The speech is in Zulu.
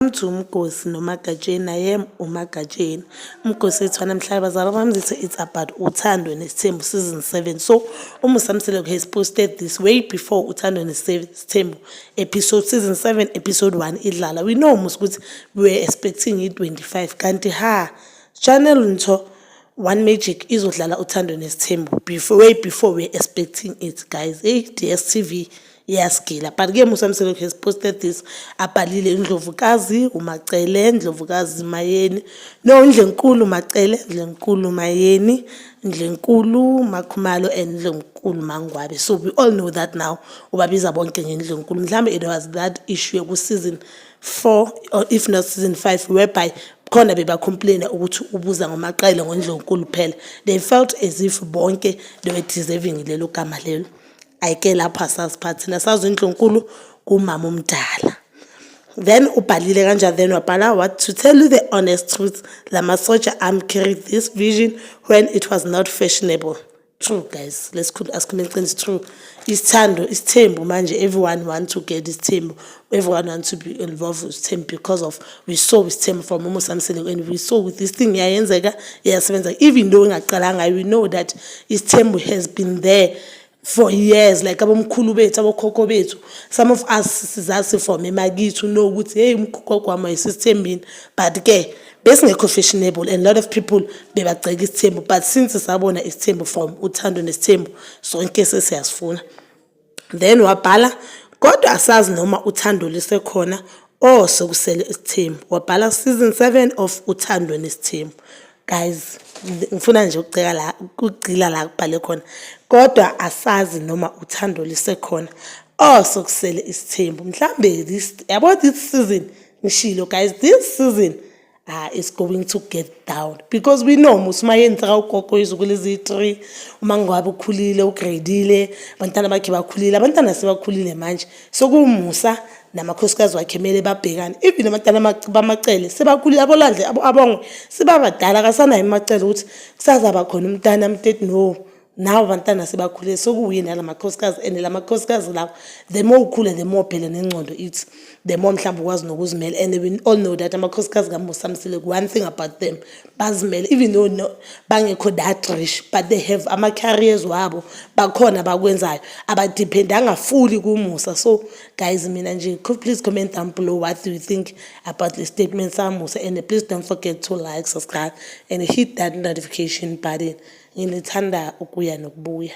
To umgosi noMagajeni, I am uMagajeni. Umgosi wethu namhlanje bazalwa bami zithi it's about Uthando NesiThembu season 7. So Musa Mseleku has posted this way before Uthando NesiThembu episode season 7 episode 1 idlala. We know Musa ukuthi we were expecting it 25 kanti channel nto One Magic izodlala Uthando NesiThembu way before we were expecting it, guys. DSTV yaskila, but ke Musa Mseleku has posted this abhalile Ndlovukazi uMacele, Ndlovukazi Mayeni, no Ndlenkulu Macele, Ndlenkulu Mayeni, Ndlenkulu Makhumalo and Ndlenkulu Mangwabe. So we all know that now ubabiza bonke ngendlenkulu. Mhlambe it was that issue ku season 4 or if not season 5 whereby khona beba complain ukuthi ubuza ngoMacele ngondlenkulu phela. They felt as if bonke they were deserving lelo gama lelo. Ayike lapha sasiphathina sazo Ndlonkulu kumama umdala. Then ubhalile kanja, then wabhala what to tell you the honest truth, la masoja carried this vision when it was not fashionable. True, guys, let's ask me it's true. Isithembu manje, everyone want to get isithembu, everyone want to be involved with isithembu because of we saw isithembu from Musa Mseleku and we saw with this thing yayenzeka yasebenza. Even though ngaqalanga, we know that isithembu has been there for years, like abomkhulu bethu abokhokho bethu. Some of us sizazi from emakithi know ukuthi hey umkhokho kwama isithembini, but ke besingekho fashionable and a lot of people bebagceka isithembu, but since sabona isithembu from Uthando NesiThembu sonke sesiyasifuna. Then wabhala kodwa asazi noma uthando lisekhona or sokusele isithembu. Wabhala season 7 of Uthando NesiThembu. Guys, ngifuna nje ukugcila la kubhale khona kodwa asazi noma uthando lisekhona sokusele isithembu. Mhlambe this about this season ngishilo, guys, this season is going to get down because we know Musa yenza ugogo izukulu ezi3 uMangwabe ukhulile ugradile abantwana bakhe bakhulile, abantwana sebakhulile manje, so kuMusa namakhosikazi wakhe mele babhekane. Even abantwana bamacele sebakhulile, abolandle abongwe sebabadala kasanayo imacele ukuthi kusazaba khona umntana mthetho no. Now abantwana sebakhulile, so kuyina lamakhosikazi and lamakhosikazi lawo the more ukhule the more phela nengcondo ithi the more mhlawumbe ukwazi nokuzimela. And we all know that amakhosikazi kaMusa Mseleku, one thing about them, bazimela even though bangekho that rich, but they have ama-careers wabo bakhona bakwenzayo abadependanga fully kuMusa. So guys, mina nje please comment down below what do you think about the statements Musa, and please don't forget to like, subscribe and hit that notification button. Ngithanda ukuya nokubuya.